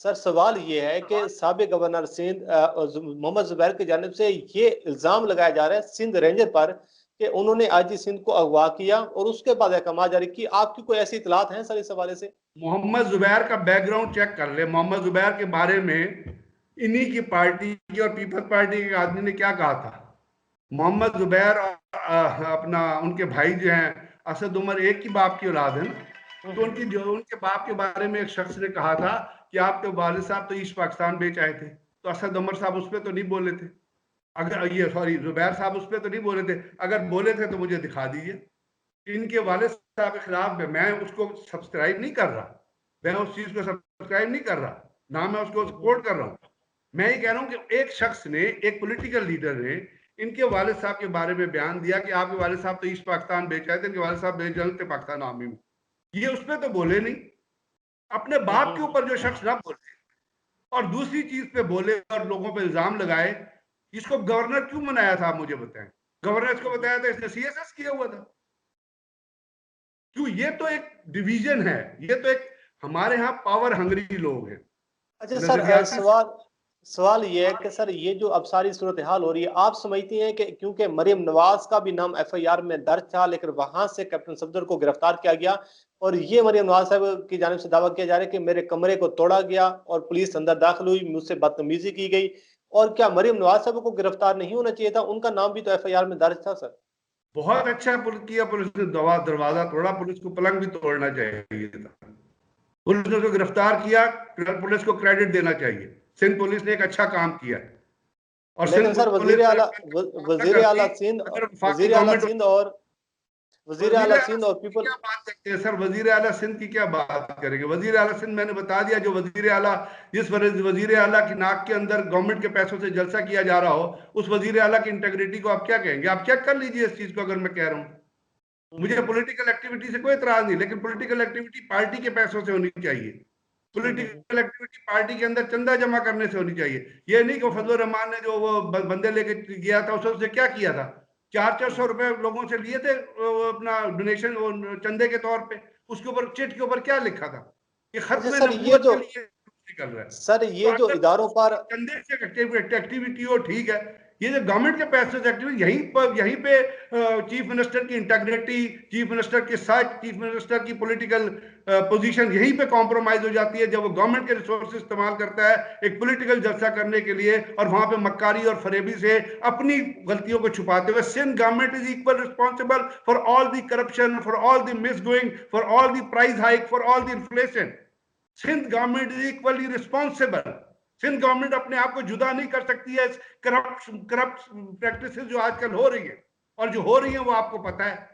Sir सवाल ये है कि साबिक गवर्नर सिंध मोहम्मद जुबैर की जानिब से ये इल्जाम लगाया जा रहा है सिंध रेंजर पर कि उन्होंने आईजी सिंध को अगवा किया और उसके बाद अहकाम जारी की। आपकी कोई ऐसी इतलात हैं सर इस हवाले से? मोहम्मद जुबैर का बैकग्राउंड चेक कर ले। मोहम्मद जुबैर के बारे में इन्हीं की पार्टी की और पीपल्स पार्टी के आदमी ने क्या कहा था। मोहम्मद जुबैर और अपना उनके भाई जो हैं असद उमर एक ही बाप की औलाद है ना। तो उनके बाप के बारे में एक शख्स ने कहा था कि आपके वालिद साहब तो ईस्ट पाकिस्तान बेच आए थे। तो असद उमर साहब उस पर तो नहीं बोले थे, अगर ये सॉरी जुबैर साहब उस पर तो नहीं बोले थे। अगर बोले थे तो मुझे दिखा दीजिए। इनके वालिद साहब के खिलाफ मैं उसको सब्सक्राइब नहीं कर रहा, मैं उस चीज को सब्सक्राइब नहीं कर रहा, ना मैं उसको सपोर्ट कर रहा हूँ। मैं ये कह रहा हूँ कि एक शख्स ने, एक पॉलिटिकल लीडर ने इनके वालिद साहब के बारे में बयान दिया कि आपके वालिद साहब तो ईस्ट पाकिस्तान बेच आए थे, इनके वालिद साहब बेच थे पाकिस्तान आर्मी में। ये उस पर तो बोले नहीं। अपने बाप के ऊपर जो शख्स ना बोले और दूसरी चीज पे बोले और लोगों पे इल्जाम लगाए। इसको गवर्नर क्यों बनाया था, आप मुझे बताएं। गवर्नर इसको बताया था, इसने सीएसएस किया हुआ था क्यों? ये तो एक डिवीजन है, ये तो एक हमारे यहाँ पावर हंगरी लोग हैं। अच्छा सर, नजरियाती सवाल सवाल ये है कि सर ये जो अब सारी सूरत हाल हो रही है, आप समझती हैं कि क्योंकि मरीम नवाज का भी नाम एफआईआर में दर्ज था लेकिन वहां से कैप्टन सफदर को गिरफ्तार किया गया और ये मरीम नवाज साहब की जानिब से दावा किया जा रहा है कि मेरे कमरे को तोड़ा गया और पुलिस अंदर दाखिल हुई, मुझसे बदतमीजी की गई। और क्या मरीम नवाज साहब को गिरफ्तार नहीं होना चाहिए था? उनका नाम भी तो एफआईआर में दर्ज था सर। बहुत अच्छा किया पुलिस ने, दरवाजा तोड़ा। पुलिस को पलंग भी तोड़ना चाहिए था। पुलिस ने उसको गिरफ्तार किया, पुलिस को क्रेडिट देना चाहिए। सिंध पुलिस ने एक अच्छा काम किया और लेकिन सिंध सर पुलिस वजीर आला करती सिंध अगर वफाकी वजीर आला गवर्नमेंट। सिंध और वजीर वजीर आला आला सिंध और सिंध की पीपल। क्या बात करते हैं सर? वजीर आला सिंध की क्या बात करेंगे? वजीर आला सिंध मैंने बता दिया, जो वजीर आला, जिस वजीर आला की नाक के अंदर गवर्नमेंट के पैसों से जलसा किया जा रहा हो, उस वजीर आला की इंटेग्रिटी को आप क्या कहेंगे? आप चेक कर लीजिए इस चीज को। अगर मैं कह रहा हूँ, मुझे पॉलिटिकल एक्टिविटी से कोई इतराज नहीं, लेकिन पॉलिटिकल एक्टिविटी पार्टी के पैसों से होनी चाहिए। पॉलिटिकल एक्टिविटी पार्टी के अंदर चंदा जमा करने से होनी चाहिए। ये नहीं कि फजलुर रहमान ने जो वो बंदे लेके गया था उसने क्या किया था, 400 रुपए लोगों से लिए थे अपना डोनेशन, वो चंदे के तौर पे। उसके ऊपर, चिट के ऊपर क्या लिखा था? ये अच्छा खत्म सर ये नबूवत जो के लिए निकल रहा है। सर तो ये जो अगर इदारों पर चंदे से एक्टिविटी हो, ठीक है। ये जो गवर्नमेंट के पैसे से एक्टिविटी, यहीं पे चीफ मिनिस्टर की इंटेग्रिटी, चीफ मिनिस्टर के साथ चीफ मिनिस्टर की पॉलिटिकल पोजीशन यहीं पे कॉम्प्रोमाइज हो जाती है, जब वो गवर्नमेंट के रिसोर्सेज इस्तेमाल करता है एक पॉलिटिकल जलसा करने के लिए, और वहां पे मक्कारी और फरेबी से अपनी गलतियों को छुपाते हुए। Sindh government is equal responsible for all the corruption, for all the misgoing, for all the price hike, for all the inflation. Sindh government is equally responsible. Sindh government अपने आप को जुदा नहीं कर सकती है करप्ट प्रैक्टिस जो आजकल हो रही है, और जो हो रही है वो आपको पता है।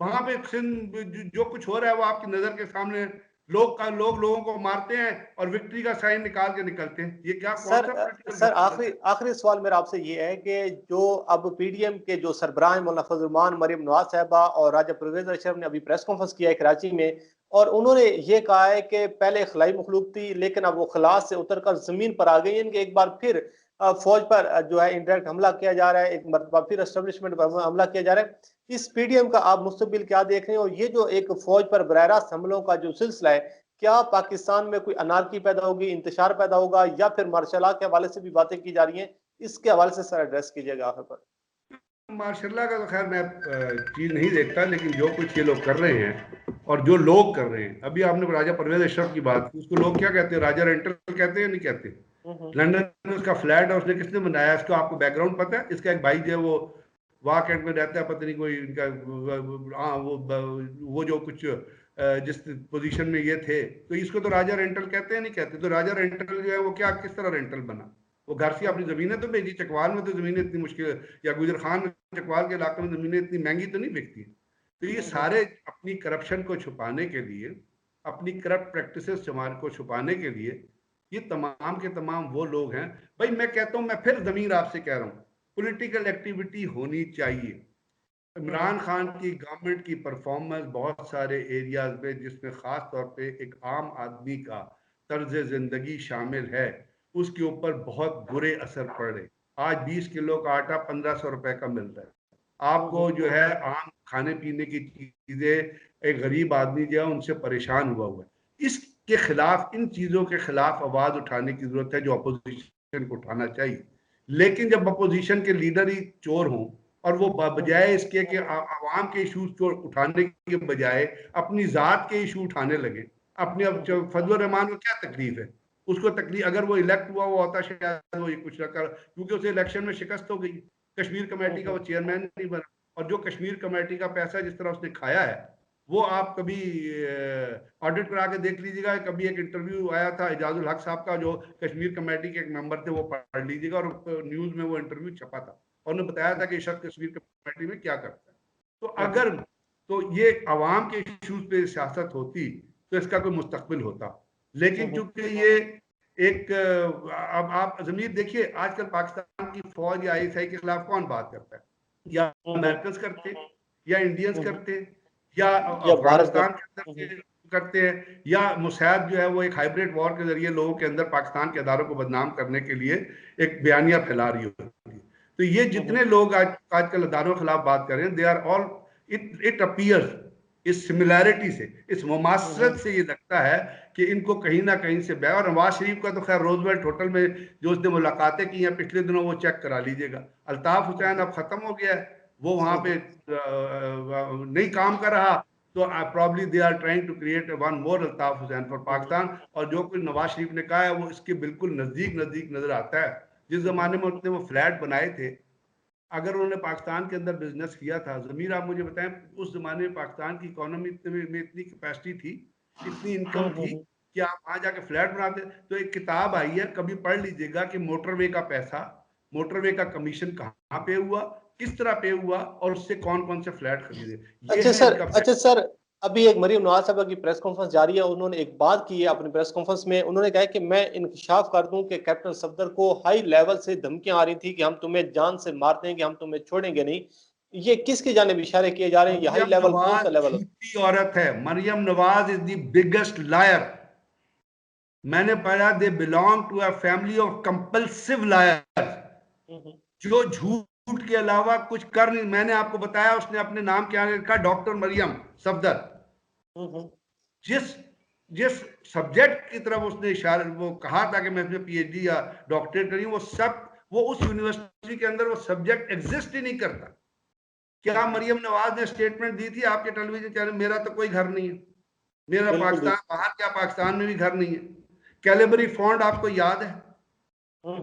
वहां पे सिंध जो कुछ हो रहा है वो आपकी नजर के सामने। लोग लोगों को मारते हैं और विक्ट्री का साइन निकाल के निकलते हैं। ये क्या, कौन सर सा पॉलिटिकल सर गवर्नेंस आखिरी है? आखिरी सवाल मेरा आपसे ये है कि जो अब पीडीएम के जो सरबराह हैं मौलाना फजल रहमान, मरीम नवाज साहबा और राजा परवेज अशरफ ने अभी प्रेस कॉन्फ्रेंस किया है कराची में, और उन्होंने ये कहा है कि पहले खलाई मखलूक थी लेकिन अब वो खला से उतरकर जमीन पर आ गई है। इनके एक बार फिर फौज पर जो है इंडायरेक्ट हमला किया जा रहा है, एक मरतबा फिर एस्टेब्लिशमेंट पर हमला किया जा रहा है। इस पीडीएम का आप मुस्तकबिल क्या देख रहे हैं? और ये जो एक फौज पर बरह रास्त हमलों का जो सिलसिला है, क्या पाकिस्तान में कोई अनारकी पैदा होगी, इंतशार पैदा होगा, या फिर मार्शल लॉ के हवाले से भी बातें की जा रही हैं? इसके हवाले से सर एड्रेस कीजिएगा आखिर पर। मार्शल्ला का तो खैर मैं चीज नहीं देखता, लेकिन जो कुछ ये लोग कर रहे हैं और जो लोग कर रहे हैं। अभी आपने राजा परवेज अशरफ की बात की, उसको लोग क्या कहते हैं? राजा रेंटल कहते हैं, नहीं कहते? लंदन में उसका फ्लैट है, उसने किसने बनाया? इसको आपको बैकग्राउंड पता है? इसका एक भाई जो है वो वाह कैंट में रहता है, पता नहीं कोई इनका। हाँ, वो जो कुछ जिस पोजीशन में ये थे, तो इसको तो राजा रेंटल कहते हैं, नहीं कहते? तो राजा रेंटल जो है वो क्या, किस तरह रेंटल बना? वो घर से अपनी जमीनें तो भेजी। चकवाल में तो जमीनें इतनी मुश्किल, या गुजर खान में, चकवाल के इलाके में जमीनें इतनी महंगी तो नहीं बिकती। तो ये सारे अपनी करप्शन को छुपाने के लिए, अपनी करप्ट प्रैक्टिसेस को छुपाने के लिए, ये तमाम के तमाम वो लोग हैं। भाई मैं कहता हूं, मैं फिर जमीन आपसे कह रहा हूं, पॉलिटिकल एक्टिविटी होनी चाहिए। इमरान खान की गवर्नमेंट की परफॉर्मेंस बहुत सारे एरियाज में, जिसमें खास तौर पे एक आम आदमी का तर्ज जिंदगी शामिल है, उसके ऊपर बहुत बुरे असर पड़ रहे। आज 20 किलो का आटा 1500 रुपए का मिल रहा है। आपको जो है आम खाने पीने की चीजें, एक गरीब आदमी जो है उनसे परेशान हुआ है। इसके खिलाफ, इन चीजों के खिलाफ आवाज उठाने की जरूरत है जो अपोजिशन को उठाना चाहिए। लेकिन जब अपोजिशन के लीडर ही चोर हों और वो बजाय इसके कि आवाम के इशूज को उठाने के बजाय अपनी जात के इशू उठाने लगे, अपने, अब फजलुर रहमान को क्या तकलीफ है, उसको तकलीफ, अगर वो इलेक्ट हुआ वो होता शायद वो ये कुछ ना कर, क्योंकि उसे इलेक्शन में शिकस्त हो गई, कश्मीर कमेटी का वो चेयरमैन नहीं बना, और जो कश्मीर कमेटी का पैसा जिस तरह उसने खाया है वो आप कभी ऑडिट करा के देख लीजिएगा। कभी एक इंटरव्यू आया था इजाजुल हक साहब का, जो कश्मीर कमेटी के एक मेंबर थे, वो पढ़ लीजिएगा, और न्यूज में वो इंटरव्यू छपा था और उन्होंने बताया था कि शख्स कश्मीर कमेटी में क्या करता है। तो अगर तो ये अवाम के इश्यूज पे सियासत होती तो इसका कोई मुस्तकबिल होता। लेकिन चूंकि ये एक, अब आप जमीर देखिए, आजकल पाकिस्तान की फौज या ISI के खिलाफ कौन बात करता है? या अमेरिकन करते, या इंडियंस करते, या अफगानिस्तान के अंदर करते हैं, या मुसैद जो है वो एक हाइब्रिड वॉर के जरिए लोगों के अंदर पाकिस्तान के अदारों को बदनाम करने के लिए एक बयानिया फैला रही होती है। तो ये जितने लोग आजकल अदारों के खिलाफ बात कर रहे हैं, they are all, it appears, इस सिमिलैरिटी से, इस मुमासलत से ये लगता है कि इनको कहीं ना कहीं से बैग। और नवाज शरीफ का तो खैर रोजवेल्ट होटल में जो उसने मुलाकातें की हैं पिछले दिनों वो चेक करा लीजिएगा। अल्ताफ हुसैन अब खत्म हो गया है, वो वहां पे नहीं काम कर रहा, तो probably they are trying to create one more Altaf Hussain for Pakistan. और जो कुछ नवाज शरीफ ने कहा है वो इसके बिल्कुल नजदीक नजदीक नजर आता है। जिस जमाने में उसने वो फ्लैट बनाए थे, अगर उन्होंने पाकिस्तान के अंदर बिजनेस किया था, जमीर आप मुझे बताएं, उस जमाने में पाकिस्तान की इकोनॉमी में इतनी कैपेसिटी थी, इतनी इनकम थी कि आप वहां जाके फ्लैट बनाते। तो एक किताब आई है, कभी पढ़ लीजिएगा, कि मोटरवे का पैसा, मोटरवे का कमीशन कहाँ पे हुआ, किस तरह पे हुआ, और उससे कौन कौन से फ्लैट खरीदे। ये है इनका अच्छा सर, अभी एक मरीम नवाज साहब की प्रेस कॉन्फ्रेंस जारी है, उन्होंने एक बात की है अपनी प्रेस कॉन्फ्रेंस में, उन्होंने कहा कि मैं इंकशाफ कर दूं कि कैप्टन सफदर को हाई लेवल से धमकियां आ रही थी कि हम तुम्हें जान से मार देंगे, हम तुम्हें छोड़ेंगे नहीं। ये किसकी जानिब इशारे किए जा रहे हैं? ये हाई मरियम लेवल कौन सा नवाज लेवल? झूठी औरत है। Maryam Nawaz is the biggest liar. मैंने पढ़ा, they belong to a family of compulsive liars, जो झूठ के अलावा कुछ कर नहीं। मैंने आपको बताया उसने अपने नाम क्या रखा, डॉक्टर मरियम सफदर। जिस जिस सब्जेक्ट की तरफ उसने इशारा, वो कहा था कि मैं इसमें PhD या डॉक्टरेट करी, वो सब, वो उस यूनिवर्सिटी के अंदर वो सब्जेक्ट एग्जिस्ट ही नहीं करता। क्या मरियम नवाज ने स्टेटमेंट दी थी आपके टेलीविजन चैनल, मेरा तो कोई घर नहीं है, मेरा पाकिस्तान बाहर, क्या पाकिस्तान में भी घर नहीं है। कैलिबरी फॉन्ड आपको याद है,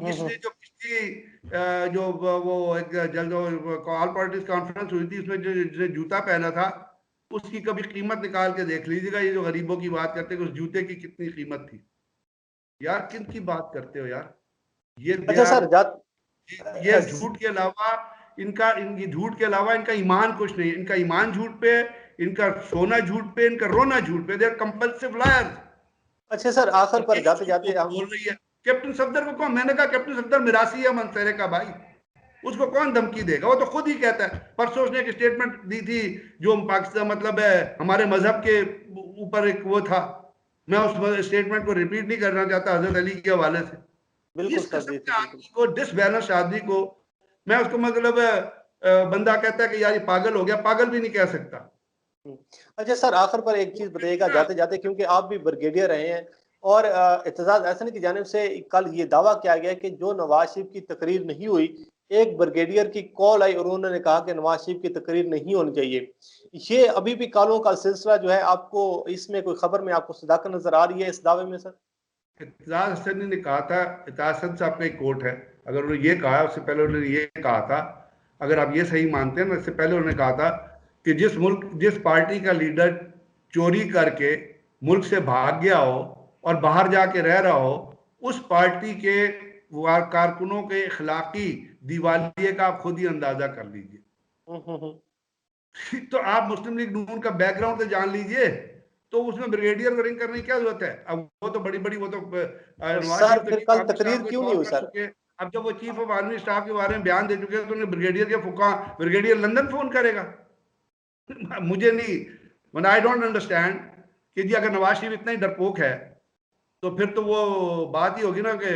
इसने जो पिछली जो वो एक जो ऑल पार्टीज कॉन्फ्रेंस हुई थी, उसमें जो जिसने जूता पहना था उसकी कभी कीमत निकाल के देख लीजिएगा। ये जो गरीबों की बात करते हैं कि उस जूते की कितनी कीमत थी। यार किन की बात करते हो यार? ये अच्छा सर, ये झूठ के अलावा इनका, इनकी झूठ के अलावा इनका ईमान कुछ नहीं है। इनका ईमान झूठ पे, इनका सोना झूठ पे, इनका रोना झूठ पे। They are compulsive liars. अच्छा सर, आखिर पर जाते जाते हम बोल रही है कैप्टन सफदर को कौन, मैंने कहा कैप्टन सफदर मिरासी है मनसेरे का भाई, उसको कौन धमकी देगा? वो तो खुद ही कहता है। परसों उसने एक स्टेटमेंट दी थी जो पाकिस्तान, मतलब है हमारे मजहब के ऊपर एक वो था, मैं उस स्टेटमेंट को रिपीट नहीं करना चाहता हजरत अली के हवाले से। बिल्कुल इस सर, किस्म जी के बिल्कुल। आदमी को, डिसबैलेंस आदमी को, मैं उसको, मतलब बंदा कहता है कि यार ये पागल हो गया, पागल भी नहीं कह सकता। अच्छा सर, आखिर पर एक चीज बताइएगा जाते जाते, क्योंकि आप भी ब्रिगेडियर रहे हैं और एतजाज एहसन की जानिब से कल ये दावा किया गया कि जो नवाज शरीफ की तकरीर नहीं हुई, एक ब्रिगेडियर की कॉल आई और उन्होंने कहा कि नवाज शरीफ की तकरीर नहीं होनी चाहिए। ये अभी भी कालों का सिलसिला जो है, आपको इसमें कोई खबर में आपको सदाकत नजर आ रही है इस दावे में सर? इत्तेजाज हसन ने कहा था, इत्तेजाज हसन साहब का एक कोट है, अगर उन्होंने ये कहा, उससे पहले उन्होंने ये कहा था, अगर आप ये सही मानते हैं ना, इससे पहले उन्होंने कहा था कि जिस पार्टी का लीडर चोरी करके मुल्क से भाग गया हो और बाहर जाके रह रहा हो, उस पार्टी के कारकुनों के इखलाकी दिवालिये का आप खुद ही अंदाजा कर लीजिए। तो आप मुस्लिम लीग नून का बैकग्राउंड तो जान लीजिए, तो उसमें ब्रिगेडियर रैंक करने की क्या जरूरत है? अब वो तो बड़ी बड़ी, वो तो नवाज सर शरीफ तो फिर चीफ कल आर्मी तकरीर स्टाफ को क्यों नहीं कॉल हुई कर सर? चुके हैं। अब जब वो चीफ ऑफ आर्मी स्टाफ के बारे में बयान दे चुके हैं, तो उन्हें ब्रिगेडियर के फुका, ब्रिगेडियर लंदन फोन करेगा? मुझे नहीं, मतलब आई डोंट अंडरस्टैंड कि जी अगर नवाज शरीफ इतना ही डरपोक है तो फिर तो वो बात ही होगी ना कि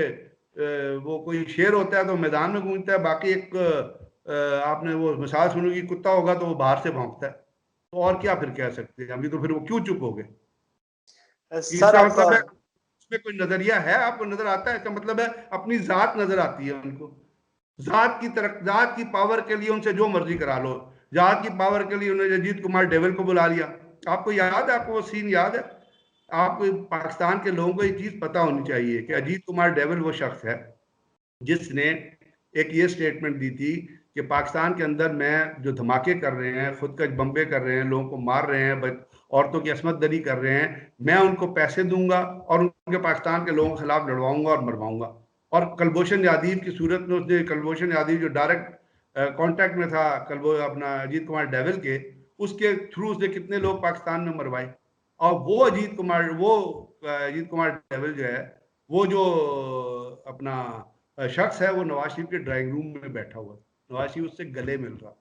वो कोई शेर होता है तो मैदान में गूंजता है, बाकी एक आपने वो मिसाल सुनोगी, कुत्ता होगा तो वो बाहर से भौंकता है। तो और क्या फिर कह सकते हैं? अभी तो फिर वो क्यों चुप हो गए? सर इसका अब मतलब है उसमें कोई नजरिया है, आपको नजर आता है? इसका मतलब है अपनी जात नजर आती है उनको। जात की पावर के लिए उनसे जो मर्जी करा लो। जात की पावर के लिए उन्होंने अजीत कुमार डेविल को बुला लिया। आपको याद है? आपको वो सीन याद है? आपको पाकिस्तान के लोगों को ये चीज पता होनी चाहिए कि अजीत कुमार डेविल वो शख्स है जिसने एक ये स्टेटमेंट दी थी कि पाकिस्तान के अंदर में जो धमाके कर रहे हैं, खुद का बम्बे कर रहे हैं, लोगों को मार रहे हैं, औरतों की असमत दरी कर रहे हैं, मैं उनको पैसे दूंगा और उनके पाकिस्तान के लोगों के खिलाफ लड़वाऊंगा और मरवाऊंगा। और कलभूषण यादव की सूरत में उसने, कलभूषण यादव जो डायरेक्ट कांटेक्ट में था अपना अजीत कुमार डेविल के, उसके थ्रू उसने कितने लोग पाकिस्तान में मरवाए। और वो अजीत कुमार डेविल जो है, वो जो अपना शख्स है, वो नवाज शरीफ के ड्राइंग रूम में बैठा हुआ, नवाज शरीफ उससे गले मिल रहा।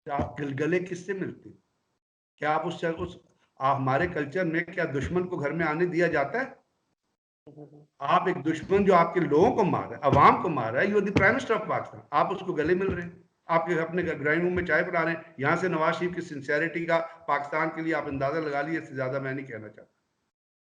तो आप गले किससे मिलते? क्या आप हमारे कल्चर में क्या दुश्मन को घर में आने दिया जाता है? आप एक दुश्मन जो आपके लोगों को मार रहा है, अवाम को मार रहा है, you are the prime minister of Pakistan, आप उसको गले मिल रहे हैं, आपके अपने ड्राइंग रूम में चाय पिला रहे हैं। यहां से नवाज शरीफ की सिंसियरिटी का पाकिस्तान के लिए आप अंदाजा लगा लीजिए, इससे ज्यादा मैं नहीं कहना चाहता।